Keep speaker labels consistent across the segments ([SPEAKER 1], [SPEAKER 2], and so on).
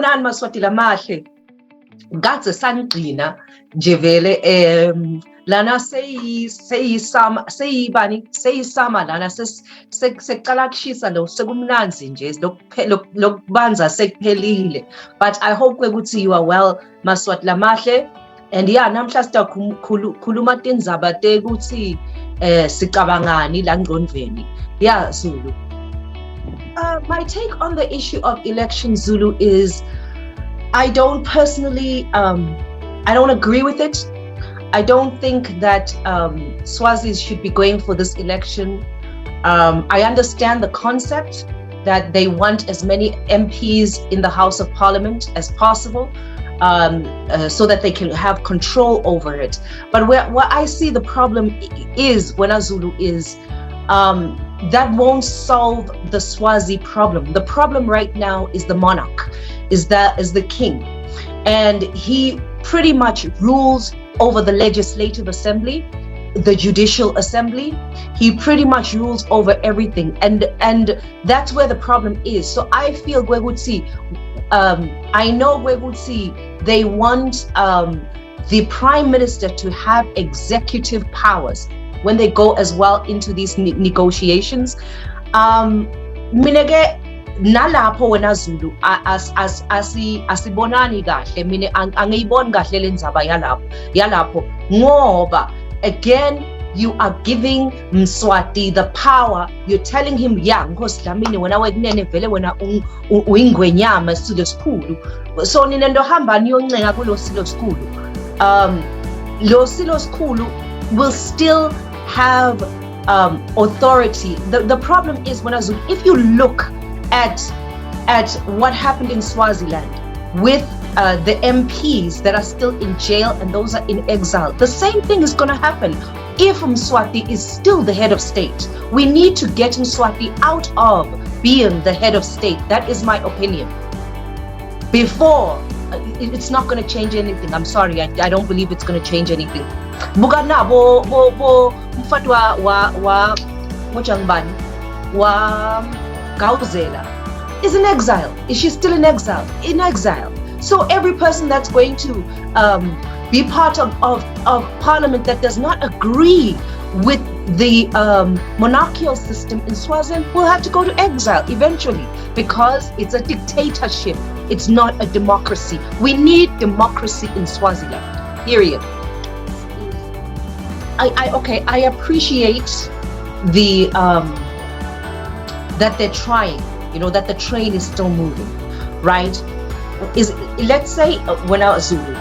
[SPEAKER 1] Mswati lamahle gadze sangqina nje vele lana seyisama lana sekuqala kushisa lo sekumnanzi nje lokubanza sekuphelile. But I hope ukuthi you are well Mswati lamahle. And yeah, namhla sikhuluma tindzaba tekuthi sicabangani la ngqondweni. Yeah, Zulu. My take on the issue of election, Zulu, is I don't personally, I don't agree with it. I don't think that Swazis should be going for this election. I understand the concept that they want as many MPs in the House of Parliament as possible, so that they can have control over it. But where I see the problem is, when Zulu is, that won't solve the Swazi problem. The problem right now is the monarch, is the king, and he pretty much rules over the legislative assembly, the judicial assembly. He pretty much rules over everything, and that's where the problem is. So I feel Gwegutsi, I know Gwegutsi, they want the prime minister to have executive powers when they go as well into these negotiations. Minege nalapho wena Zulu asibonani kahle, mina angiyiboni kahle lendzaba yalapho ngoba again you are giving Mswati the power. You're telling him, yeah, Nkosi Dlamini wena wekunene vele wena uyingwenyama silo sikhulu, so nina ndo hamba niyoncenga kulo silo sikhulu. Lo silo sikhulu will still have authority. The problem is, when if you look at what happened in Swaziland with the MPs that are still in jail and those are in exile, the same thing is going to happen if Mswati is still the head of state. We need to get Mswati out of being the head of state. That is my opinion. Before, it's not going to change anything. I'm sorry, I don't believe it's going to change anything. Bugana mfatwa wa Gauzela is in exile. Is she still in exile? In exile. So every person that's going to be part of parliament that does not agree with the monarchical system in Swaziland will have to go to exile eventually, because it's a dictatorship. It's not a democracy. We need democracy in Swaziland, period. I appreciate the that they're trying, that the train is still moving, right? Let's say when I was Zulu,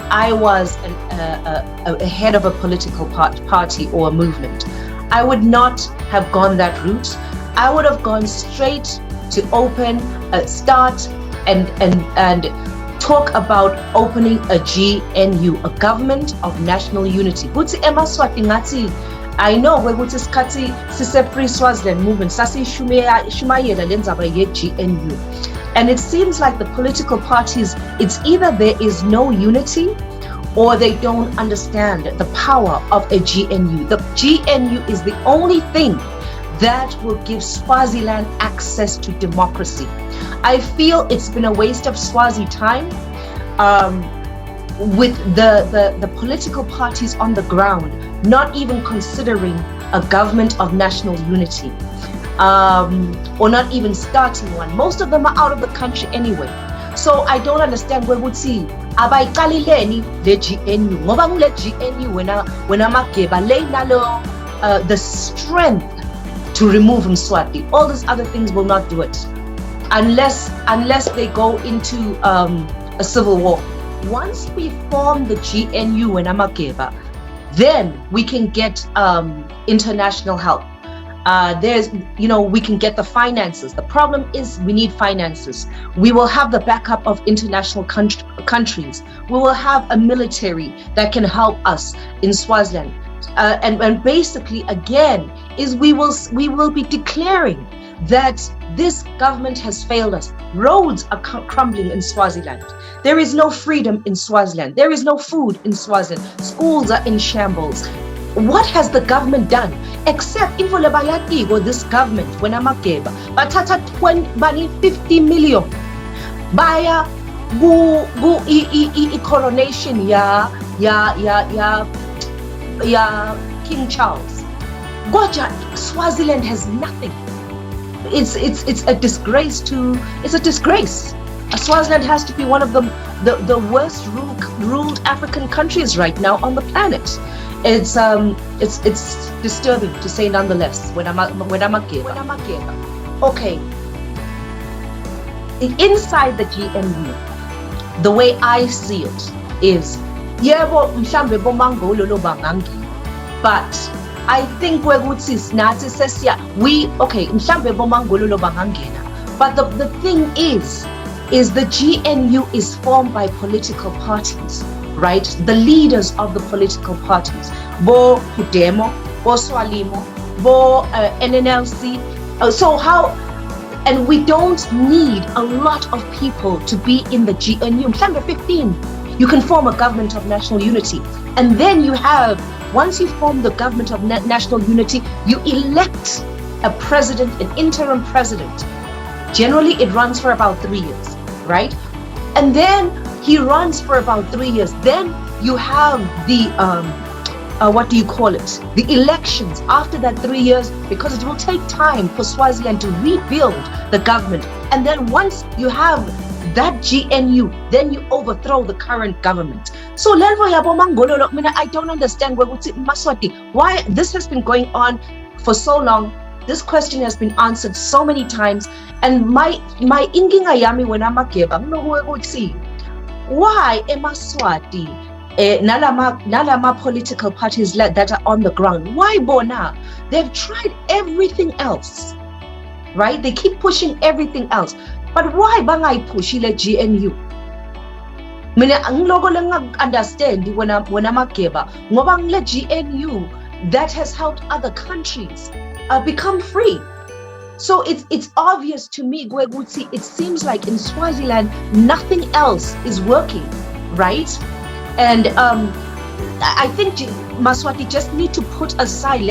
[SPEAKER 1] I was a head of a political party or a movement. I would not have gone that route. I would have gone straight to start and talk about opening a GNU, a government of national unity. I know we would skati sise free Swaziland movement sasi shumayela lenzaba ye GNU. And it seems like the political parties, it's either there is no unity or they don't understand the power of a GNU. The GNU is the only thing that will give Swaziland access to democracy. I feel it's been a waste of Swazi time with the political parties on the ground not even considering a government of national unity, or not even starting one. Most of them are out of the country anyway. So I don't understand where would see abayiqalileni le GNU ngoba kule GNU wena mageba le nalo the strength to remove Mswati. All these other things will not do it unless they go into a civil war. Once we form the GNU and Amageba, then we can get international help. We can get the finances. The problem is we need finances. We will have the backup of international countries. We will have a military that can help us in Swaziland. And basically, again, is we will be declaring that this government has failed us. Roads are crumbling in Swaziland. There is no freedom in Swaziland. There is no food in Swaziland. Schools are in shambles. What has the government done? Except this government, when I'm a batata 50 million, buy coronation ya King Charles. Goja, Swaziland has nothing. It's a disgrace it's a disgrace. Swaziland has to be one of the worst ruled African countries right now on the planet. It's disturbing to say nonetheless. When I'm okay. Inside the GNU, the way I see it is, but I think we okay, but the thing is the GNU is formed by political parties, right? The leaders of the political parties, Bo Pudemo, Bo Swalimo, Bo NNLC. So how? And we don't need a lot of people to be in the GNU. 15, you can form a government of national unity. And then you have, once you form the government of national unity, you elect a president, an interim president. Generally, it runs for about 3 years, right? And then he runs for about 3 years. Then you have the the elections after that 3 years, because it will take time for Swaziland to rebuild the government. And then once you have that GNU, then you overthrow the current government. So I don't understand Mswati, why this has been going on for so long. This question has been answered so many times. And my inginga yami when I'm why Mswati nalama political parties that are on the ground, why bona? They've tried everything else, right? They keep pushing everything else, but why bangai pushile GNU? Mina anglogo lang understand when amageba ngoba ngile GNU that has helped other countries become free. So it's obvious to me, Gwegutsi, it seems like in Swaziland nothing else is working, right? And I think Mswati just need to put aside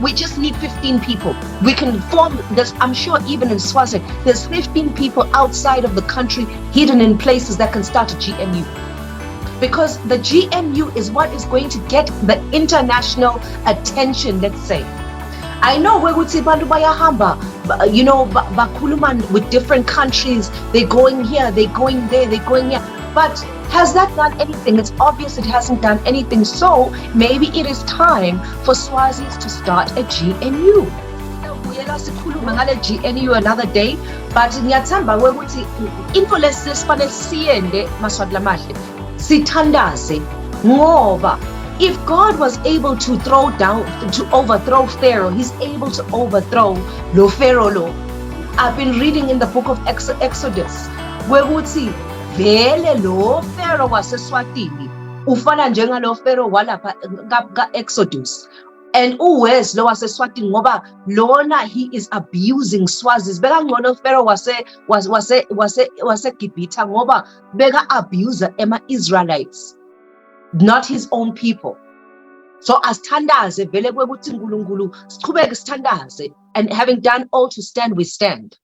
[SPEAKER 1] we just need 15 people. We can form this. I'm sure even in Swaziland, there's 15 people outside of the country hidden in places that can start a GNU. Because the GNU is what is going to get the international attention, let's say. I know Bakuluman with different countries, they're going here, they're going there, they're going here. But has that done anything? It's obvious it hasn't done anything. So maybe it is time for Swazis to start a GNU. GNU another day, but ngiyathamba ukuthi info lesifane siyende Maswati lamahle sithandaze ngoba if God was able to overthrow Pharaoh, he's able to overthrow lo Pharaoh lo. I've been reading in the book of Exodus where vele lo Pharaoh waseSwatini ufana njengalo Pharaoh walapha ka-Exodus. And uwes lo waseSwatini ngoba lona he is abusing Swazis. Beka ngcono Pharaoh wase-Gibhitha ngoba beka abuser Israelites, not his own people. So asithandaze vele kwekuthi uNkulunkulu siqhubeke sithandaze, and having done all to stand, we stand.